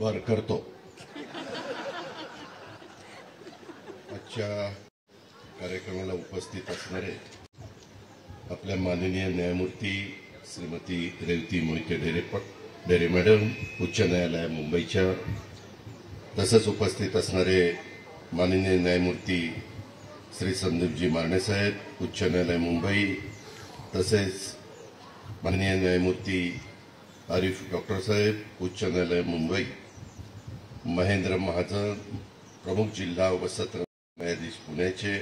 बर करतो। आजच्या कार्यक्रमाला उपस्थित असणारे आपल्या माननीय न्यायमूर्ती श्रीमती रेवती मोहिते डेरे मॅडम, उच्च न्यायालय मुंबईच्या, तसंच उपस्थित असणारे माननीय न्यायमूर्ती श्री संदीपजी मारणे साहेब, उच्च न्यायालय मुंबई, तसेच माननीय न्यायमूर्ती आरिफ डॉक्टर साहेब, उच्च न्यायालय मुंबई, महेंद्र महाजन, प्रमुख जिल्हा व सत्र न्यायाधीश पुण्याचे,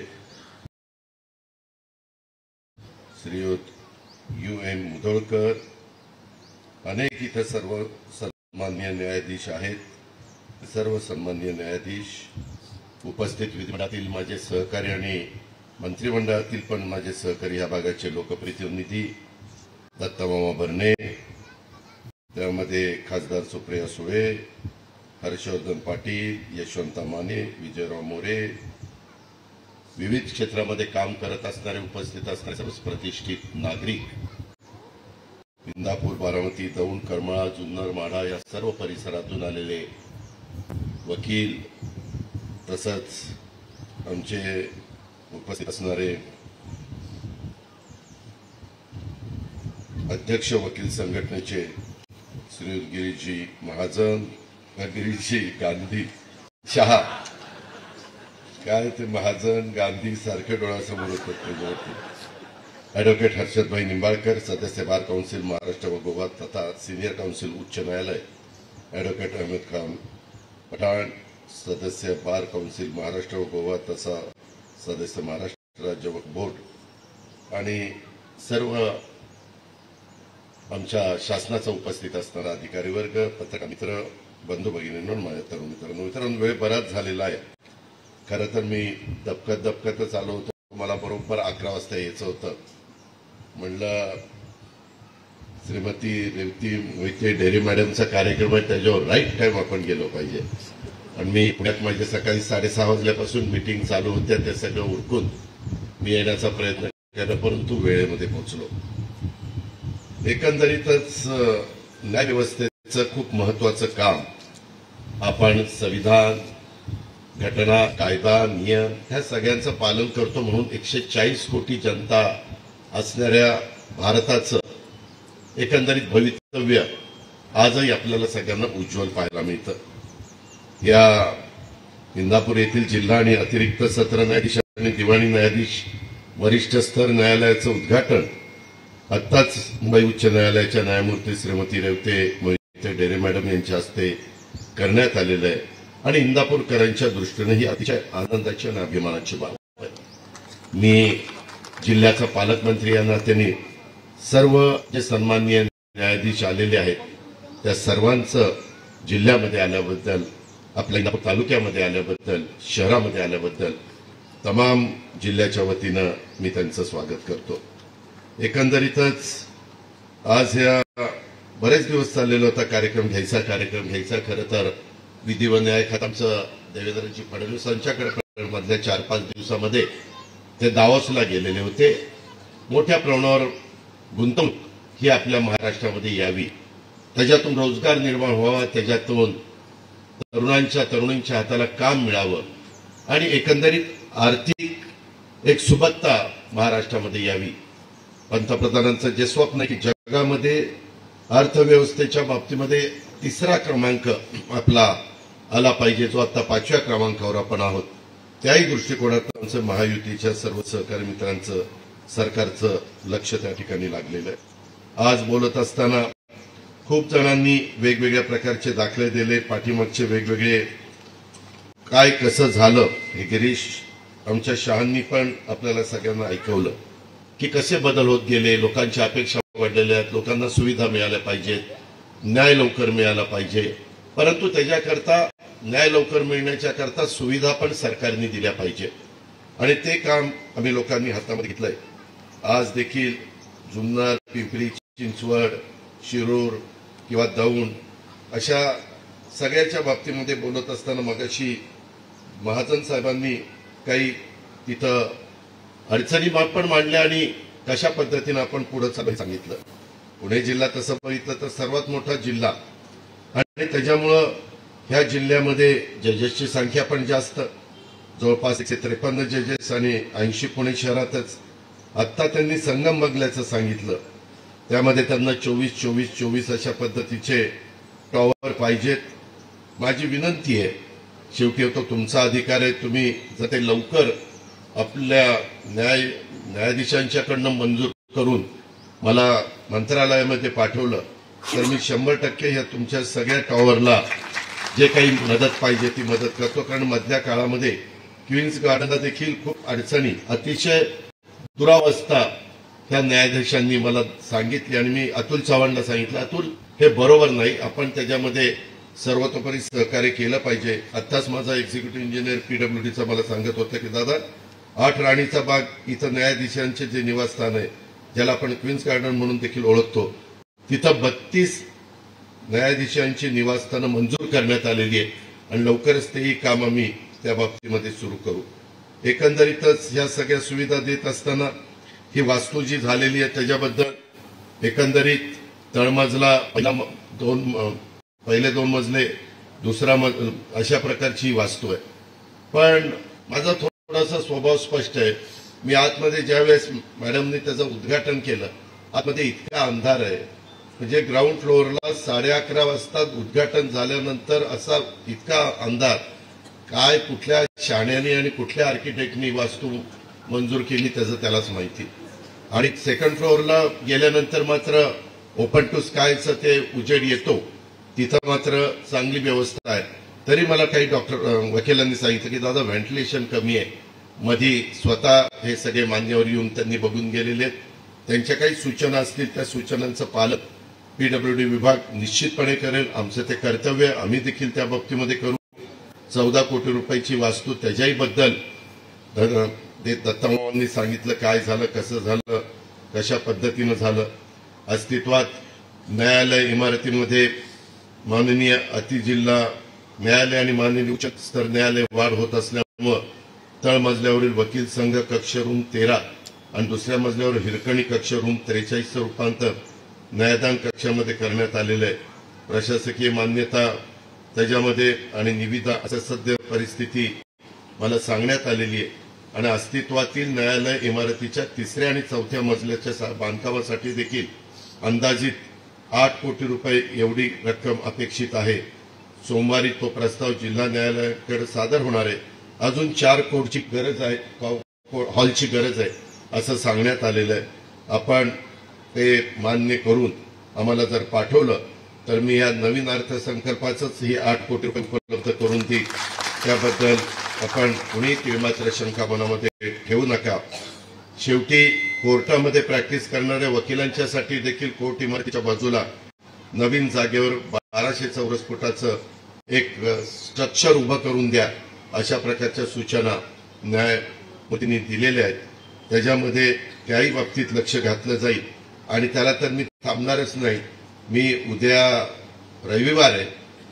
श्रीयुत UN मुधोळकर, अनेक इथं सर्व सन्माननीय न्यायाधीश आहेत। सर्व सन्माननीय न्यायाधीश, उपस्थित विधिमंडळातील माझे सहकारी आणि मंत्रिमंडळातील पण माझे सहकारी या भागाचे लोकप्रतिनिधी दत्तामामा भरणे, त्यामध्ये खासदार सुप्रिया सुळे, हर्षवर्धन पाटील, यशवंत माने, विजयराव मोरे, विविध क्षेत्रामध्ये काम करत असणारे उपस्थित असणारे सर्व प्रतिष्ठित नागरिक, इंदापूर, बारामती, दौंड, करमाळा, जुन्नर, माढा या सर्व परिसरातून आलेले वकील, तसंच आमचे उपस्थित असणारे अध्यक्ष वकील संघटनेचे श्री गिरीजी महाजन, गिरीजी गांधी शहा, काय ते महाजन गांधी सारखे डोळ्यासमोर होते। ॲडव्होकेट हर्षदभाई निंबाळकर, सदस्य बार काउन्सिल महाराष्ट्र व गोवा तथा सिनियर काउन्सिल उच्च न्यायालय, ॲडव्होकेट अहमद खान पठाण, सदस्य बार काउन्सिल महाराष्ट्र व गोवा तथा सदस्य महाराष्ट्र राज्य वक्फ बोर्ड, आणि सर्व आमच्या शासनाचा उपस्थित असणारा अधिकारी वर्ग, पत्रकार मित्र, बंधू भगिनींनो, माझ्या तरुण मित्रांनो, वेळ बराच झालेला आहे। खरं तर मी दबकतच आलो होतो, मला बरोबर 11 वाजता यायचं होतं। म्हणलं श्रीमती रेवती मोहिते डेरे मॅडमचा कार्यक्रम आहे, त्याच्यावर राईट टाइम आपण गेलो पाहिजे। आणि मी पुण्यात माझे सकाळी 6:30 वाजल्यापासून मीटिंग चालू होत्या, ते सगळं उरकून मी येण्याचा प्रयत्न केला, परंतु वेळेमध्ये पोहोचलो। एकंदरीतच न्यायव्यवस्थेचं खूप महत्वाचं काम आपण संविधान, घटना, कायदा, नियम ह्या सगळ्यांचं पालन करतो, म्हणून 140 कोटी जनता असणाऱ्या भारताचं एकंदरीत भवितव्य आजही आपल्याला सगळ्यांना उज्ज्वल पाहायला मिळतं। या इंदापूर येथील जिल्हा आणि अतिरिक्त सत्र न्यायाधीश आणि दिवाणी न्यायाधीश वरिष्ठ स्तर न्यायालयाचं उद्घाटन आत्ताच मुंबई उच्च न्यायालयाच्या न्यायमूर्ती श्रीमती रेवती मोहिते डेरे मॅडम यांच्या हस्ते करण्यात आलेलं आहे, आणि इंदापूरकरांच्या दृष्टीने ही अतिशय आनंदाची आणि अभिमानाची बाब आहे। मी जिल्ह्याचा पालकमंत्री या नात्याने सर्व जे सन्माननीय न्यायाधीश आलेले आहेत त्या सर्वांचं जिल्ह्यामध्ये आल्याबद्दल, आपल्या इंदापूर तालुक्यामध्ये आल्याबद्दल, शहरामध्ये आल्याबद्दल तमाम जिल्ह्याच्या वतीनं मी त्यांचं स्वागत करतो। एकंदरीतच आज ह्या बरेच दिवस चाललेला होता कार्यक्रम घ्यायचा खरं तर विधी व न्याय खात्याचं देवेंद्रजी फडणवीसांच्याकडे मधल्या 4-5 दिवसामध्ये ते दावोसला गेलेले होते। मोठ्या प्रमाणावर गुंतवणूक ही आपल्या महाराष्ट्रामध्ये यावी, त्याच्यातून रोजगार निर्माण व्हावा, त्याच्यातून तरुणांच्या हाताला काम मिळावं, आणि एकंदरीत आर्थिक एक सुबत्ता महाराष्ट्रामध्ये यावी। पंतप्रधानांचं जे स्वप्न आहे की जगामध्ये अर्थव्यवस्थेच्या बाबतीमध्ये 3रा क्रमांक आपला आला पाहिजे, जो आता 5व्या क्रमांकावर आपण आहोत, त्याही दृष्टिकोनातून आमचं महायुतीच्या सर्व सहकारी मित्रांचं, सरकारचं लक्ष त्या ठिकाणी लागलेलं आहे। आज बोलत असताना खूप जणांनी वेगवेगळ्या प्रकारचे दाखले दिले, पाठीमागचे वेगवेगळे काय कसं झालं हे गिरीश आमच्या शहांनी पण आपल्याला सगळ्यांना ऐकवलं की कसे बदल होत गेले, लोकांच्या अपेक्षा वाढलेल्या आहेत, लोकांना सुविधा मिळाल्या पाहिजेत, न्याय लवकर मिळाला पाहिजे, परंतु त्याच्याकरता न्याय लवकर मिळण्याच्या करता सुविधा पण सरकारने दिल्या पाहिजे, आणि ते काम आम्ही लोकांनी हातामध्ये घेतलंय। आज देखील जुन्नर, पिंपरी चिंचवड, शिरूर किंवा दौंड अशा सगळ्याच्या बाबतीमध्ये बोलत असताना मगाशी महाजन साहेबांनी काही तिथं अडचणी पण मांडल्या आणि कशा पद्धतीने आपण पुढे चालू सांगितलं। पुणे जिल्हा तसं बघितलं तर सर्वात मोठा जिल्हा, आणि त्याच्यामुळं ह्या जिल्ह्यामध्ये जजेसची संख्या पण जास्त, जवळपास 153 जजेस आणि 80 पुणे शहरातच. आत्ता त्यांनी संगम बंगल्याचं सांगितलं, त्यामध्ये त्यांना 24 अशा पद्धतीचे टॉवर पाहिजेत. माझी विनंती आहे, शेवटी तो तुमचा अधिकार आहे, तुम्ही जर ते लवकर आपल्या न्यायाधीशांच्याकडनं मंजूर करून मला मंत्रालयामध्ये पाठवलं तर मी 100% ह्या तुमच्या सगळ्या टॉवरला जे काही मदत पाहिजे ती मदत करतो. कारण मधल्या काळामध्ये क्वीन्स गार्डनला देखील खूप अडचणी, अतिशय दुरावस्था ह्या न्यायाधीशांनी मला सांगितली आणि मी अतुल चव्हाणला सांगितलं, अतुल हे बरोबर नाही, आपण त्याच्यामध्ये सर्वतोपरी सहकार्य केलं पाहिजे. आत्ताच माझा एक्झिक्युटिव्ह इंजिनियर पीडब्ल्यूडीचा मला सांगत होता की दादा 8 राणीचा बाग इथं न्यायाधीशांचे जे निवासस्थान आहे, ज्याला आपण क्वीन्स गार्डन म्हणून देखील ओळखतो, तिथं 32 न्यायाधीशांची निवासस्थानं मंजूर करण्यात आलेली आहे आणि लवकरच तेही काम आम्ही त्या बाबतीमध्ये सुरू करू. एकंदरीतच ह्या सगळ्या सुविधा देत असताना ही वास्तू जी झालेली आहे त्याच्याबद्दल एकंदरीत तळमजला पहिले 2 मजले, दुसरा अशा प्रकारची वास्तू आहे. पण माझा थोडासा स्वभाव स्पष्ट आहे. मी आतमध्ये ज्यावेळेस मॅडमने त्याचं उद्घाटन केलं, आतमध्ये इतका अंधार आहे, म्हणजे ग्राउंड फ्लोअरला 11:30 वाजता उद्घाटन झाल्यानंतर असा इतका अंधार, काय कुठल्या शाण्याने आणि कुठल्या आर्किटेक्टनी वास्तू मंजूर केली त्याचं त्यालाच माहिती. आणि सेकंड फ्लोअरला गेल्यानंतर मात्र ओपन टू स्कायचं ते उजेड येतो, तिथं मात्र चांगली व्यवस्था आहे. तरी मला काही वकिलांनी सांगितलं की दादा व्हेंटिलेशन कमी आहे. मधी स्वतः हे सगळे मान्यवर येऊन त्यांनी बघून गेलेले आहेत. त्यांच्या काही सूचना असतील त्या सूचनांचं पालन पीडब्ल्यूडी विभाग निश्चितपणे करेल. आमचं ते कर्तव्य, आम्ही देखील त्या बाबतीमध्ये करू. 14 कोटी रुपयाची वास्तू, त्याच्याही बद्दल दत्तामावांनी सांगितलं काय झालं, कसं झालं, कशा पद्धतीनं झालं. अस्तित्वात न्यायालय इमारतीमध्ये माननीय अतिजिल्हा न्यायालय आणि माननीय उच्च स्तर न्यायालय वाढ होत असल्यामुळे तळमजल्यावरील वकील संघ कक्ष रूम 13 आणि दुसऱ्या मजल्यावर हिरकणी कक्ष रूम 43चं रूपांतर न्यायदान कक्षामध्ये करण्यात आलेलं आहे. प्रशासकीय मान्यता त्याच्यामध्ये आणि निविदा असं सध्या परिस्थिती मला सांगण्यात आलेली आहे. आणि अस्तित्वातील न्यायालय इमारतीच्या 3ऱ्या आणि 4थ्या मजल्याच्या बांधकामासाठी देखील अंदाजित 8 कोटी रुपये एवढी रक्कम अपेक्षित आहे. सोमवारी तो प्रस्ताव जिल्हा न्यायालयाकडे सादर होणार आहे. अजून 4 कोटीची गरज आहे, हॉलची गरज आहे असं सांगण्यात आलेलं आहे. आपण ते मान्य करून आम्हाला जर पाठवलं तर मी या नवीन अर्थसंकल्पाचंच ही 8 कोटी रुपये उपलब्ध करून देईल. त्याबद्दल आपण कुणी तीळमात्र शंका मनामध्ये ठेवू नका. शेवटी कोर्टामध्ये प्रॅक्टिस करणाऱ्या वकिलांच्यासाठी देखील कोर्ट इमारतीच्या बाजूला नवीन जागेवर 1200 चौरस फुटाचं एक स्ट्रक्चर उभं करून द्या, अशा प्रकारच्या सूचना न्यायमूर्तींनी दिलेल्या आहेत. त्याच्यामध्ये त्याही बाबतीत लक्ष घातलं जाईल. आणि त्याला तर मी थांबणारच नाही. मी उद्या रविवार आहे,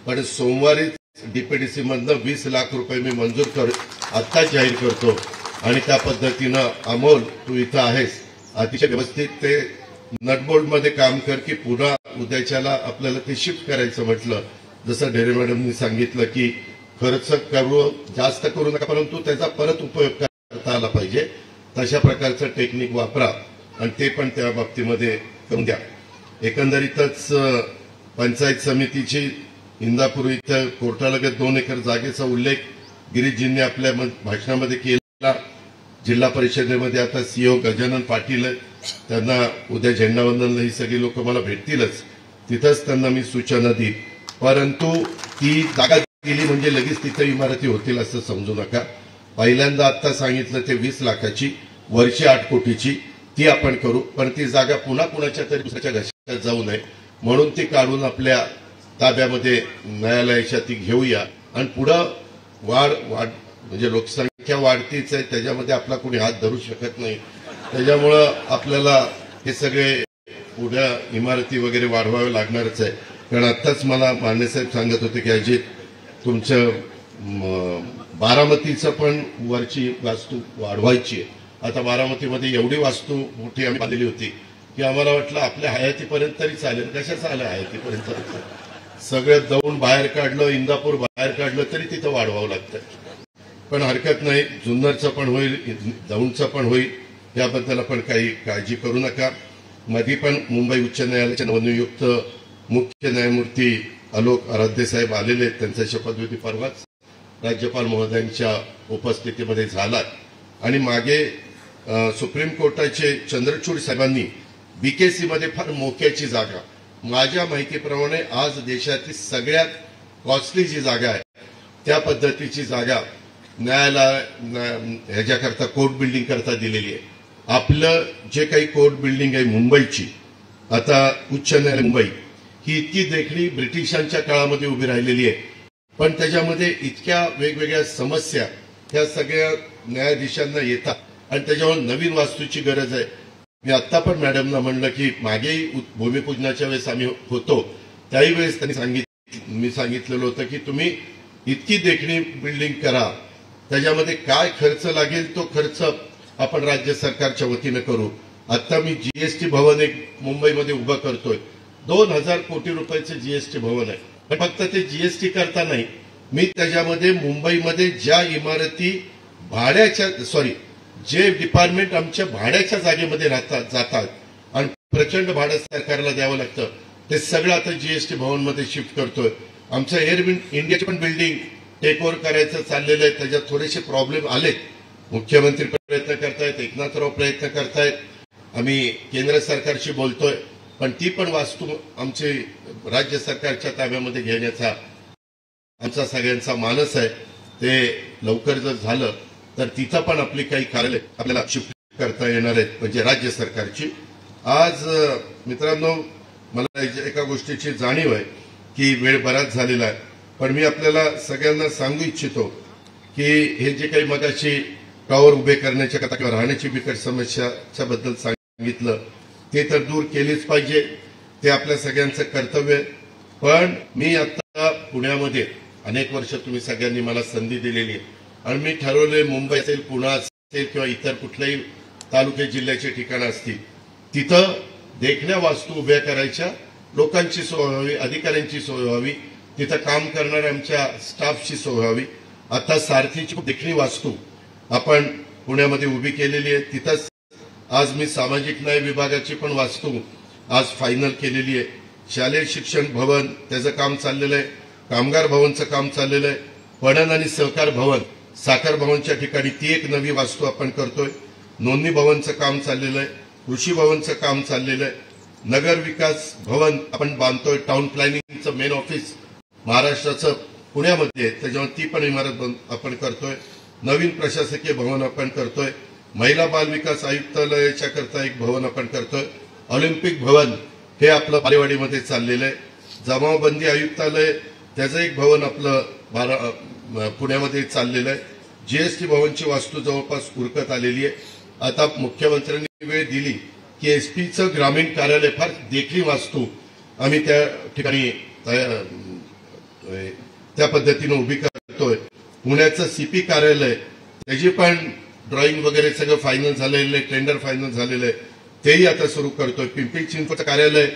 पण सोमवारी डीपीडीसी मधनं 20 लाख रुपये मी मंजूर आत्ताच जाहीर करतो. आणि त्या पद्धतीनं अमोल, तू इथं आहेस, अतिशय व्यवस्थित ते नटबोल्टमध्ये काम कर की पुन्हा उद्याच्याला आपल्याला ते शिफ्ट करायचं म्हटलं. जसं ढेरे मॅडमनी सांगितलं की खर्च जास्त करू नका, परंतु त्याचा परत उपयोग करता आला पाहिजे. तशा प्रकारचं टेक्निक वापरा आणि ते पण त्या बाबतीमध्ये करून द्या. एकंदरीतच पंचायत समितीची इंदापूर इथं कोर्टालगत 2 एकर जागेचा उल्लेख गिरीशजींनी आपल्या भाषणामध्ये केला. जिल्हा परिषदेमध्ये आता सीओ गजानन पाटील त्यांना उद्या झेंडावंदनला ही सगळी लोक मला भेटतीलच, तिथंच त्यांना मी सूचना देईल. परंतु ती जागा गेली म्हणजे लगेच तिथं इमारती होतील असं समजू नका. पहिल्यांदा आता सांगितलं ते 20 लाखाची, वर्षी 8 कोटीची, ती आपण करू. पण ती जागा पुन्हा कुणाच्या तरी दुसऱ्याच्या घशात जाऊ नये म्हणून ती काढून आपल्या ताब्यामध्ये न्यायालयाच्या ती घेऊया. आणि पुढं वाढ म्हणजे लोकसंख्या वाढतीच आहे, त्याच्यामध्ये आपला कोणी हात धरू शकत नाही. त्याच्यामुळं आपल्याला हे सगळे पुढ्या इमारती वगैरे वाढवावे लागणारच आहे. कारण आत्ताच मला मान्यसाहेब सांगत होते की अजित तुमचं बारामतीचं पण वरची वास्तू वाढवायची आहे. आता बारामतीमध्ये एवढी वास्तू मोठी आम्ही बांधलेली होती की आम्हाला वाटलं आपल्या हयातीपर्यंत तरी चालेल. कशाचं आलं हयातीपर्यंत? सगळं दौंड बाहेर काढलं, इंदापूर बाहेर काढलं तरी तिथं वाढवावं लागतं. पण हरकत नाही, जुन्नरचं पण होईल, दौंडचं पण होईल, याबद्दल आपण काही काळजी करू नका. मध्ये पण मुंबई उच्च न्यायालयाचे नवनियुक्त मुख्य न्यायमूर्ती आलोक आराध्य साहेब आलेले, त्यांचा शपथविधी परवाच राज्यपाल महोदयांच्या उपस्थितीमध्ये झाला. आणि मागे सुप्रीम कोर्टाचे चंद्रचूड साहेबांनी बीकेसी मध्ये फार मोक्याची जागा, माझ्या माहितीप्रमाणे आज देशातील सगळ्यात कॉस्टली जी जागा आहे त्या पद्धतीची जागा न्यायालय ह्याच्याकरता कोर्ट बिल्डिंग करता दिलेली आहे. आपलं जे काही कोर्ट बिल्डिंग आहे मुंबईची, आता उच्च न्यायालय मुंबई, ही इतकी देखणी ब्रिटिशांच्या काळामध्ये उभी राहिलेली आहे. पण त्याच्यामध्ये इतक्या वेगवेगळ्या समस्या ह्या सगळ्या न्यायाधीशांना येतात आणि त्याच्यावर नवीन वास्तूची गरज आहे. मी आता पण मॅडमला म्हणलं की मागेही भूमिपूजनाच्या वेळेस आम्ही होतो, त्याही वेळेस त्यांनी मी सांगितलेलं होतं की तुम्ही इतकी देखणी बिल्डिंग करा, त्याच्यामध्ये काय खर्च लागेल तो खर्च आपण राज्य सरकारच्या वतीने करू. आता मी जीएसटी भवन एक मुंबईमध्ये उभं करतोय, 2000 कोटी रुपयाचं जीएसटी भवन आहे. पण फक्त ते जीएसटी करता नाही, मी त्याच्यामध्ये मुंबईमध्ये ज्या इमारती भाड्याच्या जे डिपार्टमेंट आमच्या भाड्याच्या जागेमध्ये जातात आणि प्रचंड भाडं सरकारला द्यावं लागतं, ते सगळं आता जीएसटी भवनमध्ये शिफ्ट करतोय. आमचं एअर इंडियाची पण बिल्डिंग टेक ओव्हर करायचं चाललेलं आहे. त्याच्यात थोडेसे प्रॉब्लेम आलेत. मुख्यमंत्री प्रयत्न करतायत, एकनाथराव प्रयत्न करतायत, आम्ही केंद्र सरकारशी बोलतोय, पण ती पण वास्तू आमचे राज्य सरकारच्या ताब्यामध्ये घेण्याचा आमचा सगळ्यांचा मानस आहे. ते लवकर जर झालं तर तिथं पण आपली काही कार्यालय आपल्याला शिफ्ट करता येणार आहेत, म्हणजे राज्य सरकारची. आज मित्रांनो, मला एका गोष्टीची जाणीव आहे की वेळ बराच झालेला आहे, पण मी आपल्याला सगळ्यांना सांगू इच्छितो की हे जे काही मगाशी टॉवर उभे करण्याच्या कथा किंवा राहण्याची बिकट समस्याच्या बद्दल सांगितलं, ते तर दूर केलीच पाहिजे, ते आपल्या सगळ्यांचं कर्तव्य आहे. पण मी आता पुण्यामध्ये अनेक वर्ष तुम्ही सगळ्यांनी मला संधी दिलेली आहे आणि मी ठरवले, मुंबई असेल, पुणे असेल किंवा इतर कुठल्याही तालुके जिल्ह्याचे ठिकाणं असतील, तिथं देखण्या वास्तू उभ्या करायच्या, लोकांची सोय व्हावी, अधिकाऱ्यांची सोय व्हावी, तिथं काम करणाऱ्या आमच्या स्टाफची सोय व्हावी. आता सारथीची देखणी वास्तू आपण पुण्यामध्ये उभी केलेली आहे. तिथंच आज मी सामाजिक न्याय विभागाची पण वास्तू आज फायनल केलेली आहे. शालेय शिक्षण भवन त्याचं काम चाललेलं आहे, कामगार भवनचं काम चाललेलं आहे, पणन आणि सहकार भवन साखर भवनच्या ठिकाणी ती एक नवी वास्तू आपण करतोय. नोंदणी भवनचं काम चाललेलं आहे, कृषी भवनचं काम चाललेलं आहे, नगर विकास भवन आपण बांधतोय, टाउन प्लॅनिंगचं मेन ऑफिस महाराष्ट्राचं पुण्यामध्ये आहे, त्याच्यावर ती पण इमारत आपण करतोय. नवीन प्रशासकीय भवन आपण करतोय, महिला बाल विकास आयुक्तालयाच्या करता एक भवन आपण करतोय, ऑलिम्पिक भवन हे आपलं बालेवाडीमध्ये चाललेलं आहे, जमावबंदी आयुक्तालय त्याचं एक भवन आपलं पुण्यामध्ये चाललेलं आहे. जीएसटी भवनची वास्तू जवळपास उरकत आलेली आहे. आता मुख्यमंत्र्यांनी वेळ दिली की एसपीचं ग्रामीण कार्यालय फार देखणी वास्तू आम्ही त्या ठिकाणी त्या पद्धतीने उभी करतोय. पुण्याचं सीपी कार्यालय त्याची पण ड्रॉइंग वगैरे सगळं फायनल झालेलं आहे, टेंडर फायनल झालेलं आहे, तेही आता सुरू करतोय. पिंपरी चिंचवडचं कार्यालय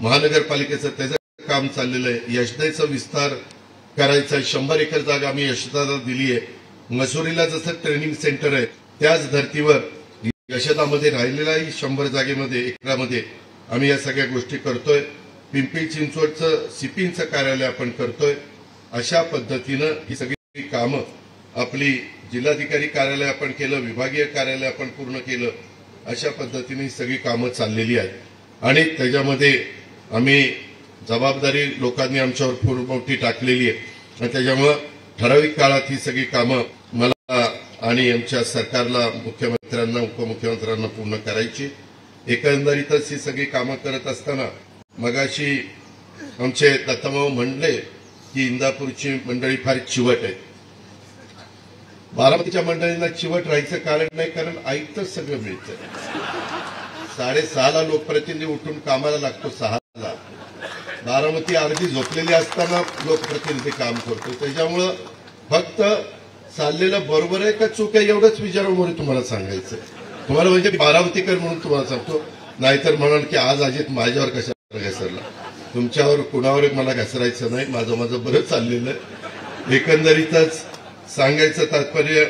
महानगरपालिकेचं त्याचं काम चाललेलं आहे. यशदाचं विस्तार करायचा, 100 एकर जागा आम्ही यशदाला दिली आहे. मसुरीला जसं ट्रेनिंग सेंटर आहे त्याच धर्तीवर यशदामध्ये राहिलेल्याही 100 जागेमध्ये एकरामध्ये आम्ही या सगळ्या गोष्टी करतोय. पिंपरी चिंचवडचं सीपीचं कार्यालय आपण करतोय. अशा पद्धतीनं ही सगळी कामं आपली जिल्हाधिकारी कार्यालय आपण केलं, विभागीय कार्यालय आपण पूर्ण केलं, अशा पद्धतीने ही सगळी कामं चाललेली आहेत आणि त्याच्यामध्ये आम्ही जबाबदारी लोकांनी आमच्यावर पूर्ण मोठी टाकलेली आहे आणि त्याच्यामुळं ठराविक काळात ही सगळी कामं मला आणि आमच्या सरकारला, मुख्यमंत्र्यांना, उपमुख्यमंत्र्यांना पूर्ण करायची. एकंदरीतच ही सगळी कामं करत असताना मगाशी आमचे दत्तभाऊ म्हणले की इंदापूरची मंडळी फार चिवट आहे. बारामतीच्या मंडळींना चिवट राहायचं कारण नाही, कारण आयुक्तच सगळं मिळतं. 6:30ला लोकप्रतिनिधी उठून कामाला लागतो, 6ला. बारामती अर्धी झोपलेली असताना लोकप्रतिनिधी काम करतो. त्याच्यामुळं फक्त चाललेलं बरोबर आहे का चूक आहे एवढंच विचारावर तुम्हाला सांगायचं. तुम्हाला म्हणजे बारामतीकर म्हणून तुम्हाला सांगतो, नाहीतर म्हणाल की आज अजित माझ्यावर कशा घसरला. तुमच्यावर कुणावर मला घसरायचं नाही, माझं बरं चाललेलं आहे. एकंदरीतच सांगायचं तात्पर्य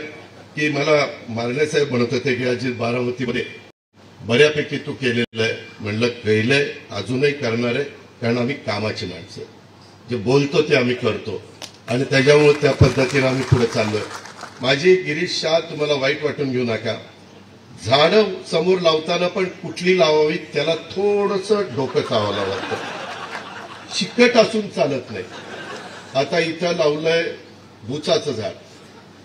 की मला मारणे साहेब म्हणत होते की अजित बारामतीमध्ये बऱ्यापैकी तू केलेलं आहे. म्हणलं केलंय, अजूनही करणार आहे, कारण आम्ही कामाची माणसं, जे बोलतो ते आम्ही करतो आणि त्याच्यामुळे त्या पद्धतीने आम्ही पुढे चाललोय. माझी गिरीश शाह, तुम्हाला वाईट वाटून घेऊ नका, झाडं समोर लावताना पण कुठली लावावी त्याला थोडंसं डोकं चावावं लागतं, चिकट असून चालत नाही. आता इथं लावलंय बुचाचं झाड,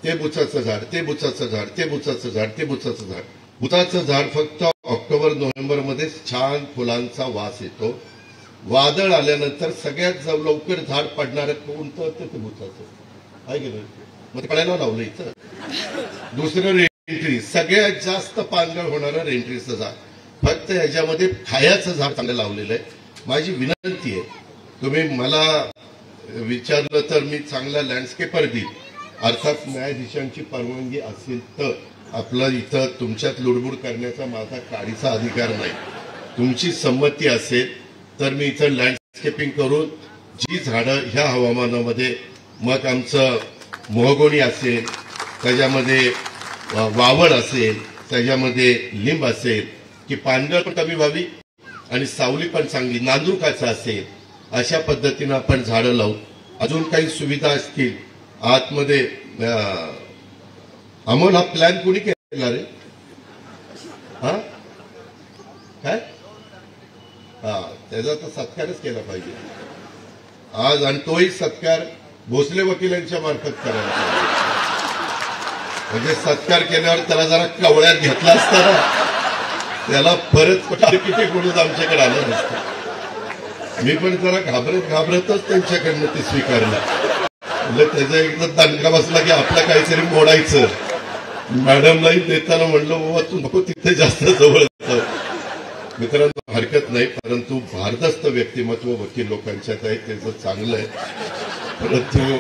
ते बुचाचं झाड, ते बुचाचं झाड, ते बुचाचं झाड, ते बुचाचं झाड. बुचाचं झाड फक्त ऑक्टोबर नोव्हेंबर मध्ये छान फुलांचा वास येतो. वादळ आल्यानंतर सगळ्यात लवकर झाड पडणारं कोणतं ते बुचाचं आहे की नाही. मग पडायला लावलं इथं. दुसरं रेंट्री, सगळ्यात जास्त पानगळ होणारं रेंट्रीचं झाड. फक्त ह्याच्यामध्ये खायाचं झाड चांगलं लावलेलं आहे. माझी विनंती आहे, तुम्ही मला विचारलं तर मी चांगला लँडस्केपर देईल, अर्थात न्यायाधीशांची परवानगी असेल तर. आपलं इथं तुमच्यात लुडबुड करण्याचा माझा काडीचा अधिकार नाही. तुमची संमती असेल तर मी इथं लँडस्केपिंग करून जी झाडं ह्या हवामानामध्ये, मग आमचं मोहगोणी असेल, त्याच्यामध्ये वावळ असेल, त्याच्यामध्ये लिंब असेल, की पानगळ पण कमी व्हावी आणि सावली पण चांगली, नांदुरकाचं असेल, अशा पद्धतीनं आपण झाडं लावू. अजून काही सुविधा असतील आतमध्ये. अमोल, हा प्लॅन कोणी केला रे? हा काय? त्याचा तर सत्कारच केला पाहिजे आज, आणि तोही सत्कार भोसले वकिलांच्या मार्फत करायला पाहिजे. म्हणजे सत्कार केल्यावर त्याला जरा कवळ्यात घेतला असता ना, त्याला परत किती कोणीच आमच्याकडे आलं नसतं. मी पण जरा घाबरतच त्यांच्याकडनं ते स्वीकारलं. म्हणजे त्याचा एकदा दणका बसला की आपलं काहीतरी मोडायचं. मॅडमलाही देताना म्हणलं, बाबा तू नको तिथे जास्त जवळ. मित्रांनो, हरकत नाही, परंतु भारदस्त व्यक्तिमत्व वकील लोकांच्यात आहे, त्याचं चांगलं आहे. परंतु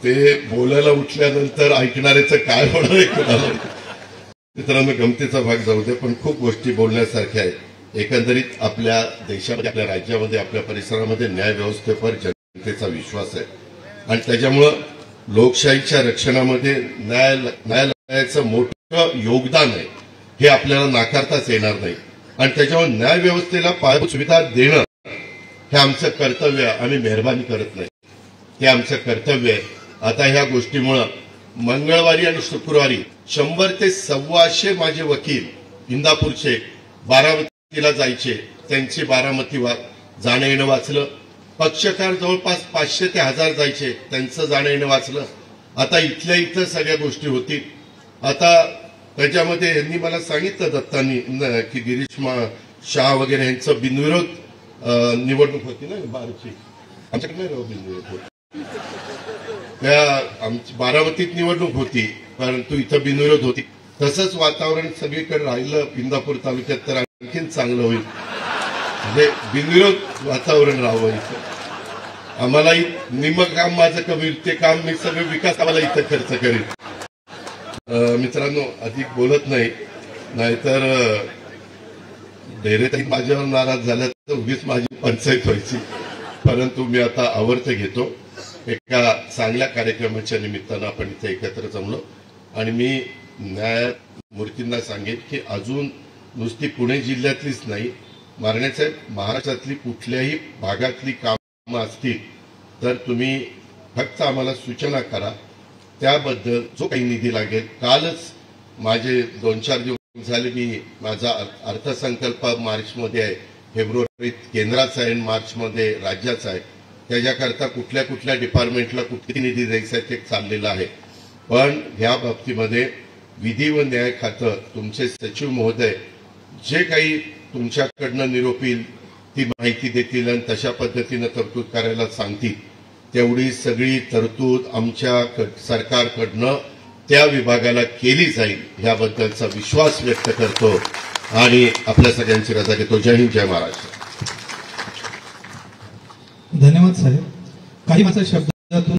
ते बोलायला उठल्यानंतर ऐकणाऱ्याचं काय होणार आहे कुणाला. मित्रांनो, गमतीचा भाग जाऊ दे, पण खूप गोष्टी बोलण्यासारख्या आहेत. एकंदरीत आपल्या देशामध्ये, आपल्या राज्यामध्ये, आपल्या परिसरामध्ये न्याय व्यवस्थेवर जनतेचा विश्वास आहे आणि त्याच्यामुळं लोकशाहीच्या रक्षणामध्ये न्यायालयाचं मोठं योगदान आहे, हे आपल्याला नाकारताच येणार नाही. आणि त्याच्यामुळे न्याय व्यवस्थेला पायाभूत सुविधा देणं हे आमचं कर्तव्य आहे. आम्ही मेहरबानी करत नाही, हे आमचं कर्तव्य आहे. आता ह्या गोष्टीमुळं मंगळवारी आणि शुक्रवारी 100 ते 125 माझे वकील इंदापूरचे बारामतीला जायचे, त्यांची बारामती जाणं येणं वाचलं. पक्षकार जवळपास 500 ते 1000 जायचे, त्यांचं जाणं येणं वाचलं. आता इथल्या इथं सगळ्या गोष्टी होतील. आता त्याच्यामध्ये यांनी मला सांगितलं दत्तांनी की गिरीश शाह वगैरे यांचं बिनविरोध निवडणूक होती ना बारची, आमच्याकडे नाही बिनविरोध होती, त्या आमची बारामतीत निवडणूक होती, परंतु इथं बिनविरोध होती. तसंच वातावरण सगळीकडे राहिलं इंदापूर तालुक्यात तर आणखीन चांगलं होईल. म्हणजे बिनविरोध वातावरण राहावं इथं. आम्हालाही निम्म काम माझं कमी, ते काम मी सगळं विकास आम्हाला इथं खर्च करेल. मित्रांनो, अधिक बोलत नाही, नाहीतर डेरेताई माझ्यावर नाराज झाल्या तर उगीच माझी पंचायत व्हायची. परंतु मी आता आवर्त घेतो. एका चांगल्या कार्यक्रमाच्या निमित्तानं आपण इथे एकत्र जमलो आणि मी न्यायमूर्तींना सांगेन की अजून नुसती पुणे जिल्ह्यातलीच नाही, मारण्यासाहेब महाराष्ट्रातली कुठल्याही भागातली कामं असतील तर तुम्ही फक्त आम्हाला सूचना करा, त्याबद्दल जो काही निधी लागेल. कालच माझे 2-4 दिवस झाले मी माझा अर्थसंकल्प मार्चमध्ये आहे, फेब्रुवारीत केंद्राचा आहे, मार्चमध्ये राज्याचा आहे. त्याच्याकरता कुठल्या कुठल्या डिपार्टमेंटला कुठली निधी द्यायचा आहे ते चाललेलं आहे. पण ह्या बाबतीमध्ये विधी व न्याय खातं, तुमचे सचिव महोदय जे काही तुमच्याकडनं निरोप येईल ती माहिती देतील आणि तशा पद्धतीनं तरतूद करायला सांगतील. तेवढी सगळी तरतूद आमच्या सरकारकडनं त्या विभागाला केली जाईल याबद्दलचा विश्वास व्यक्त करतो आणि आपल्या सगळ्यांची रजा घेतो. जय हिंद, जय महाराष्ट्र. धन्यवाद साहेब. काही माझ्या शब्दातून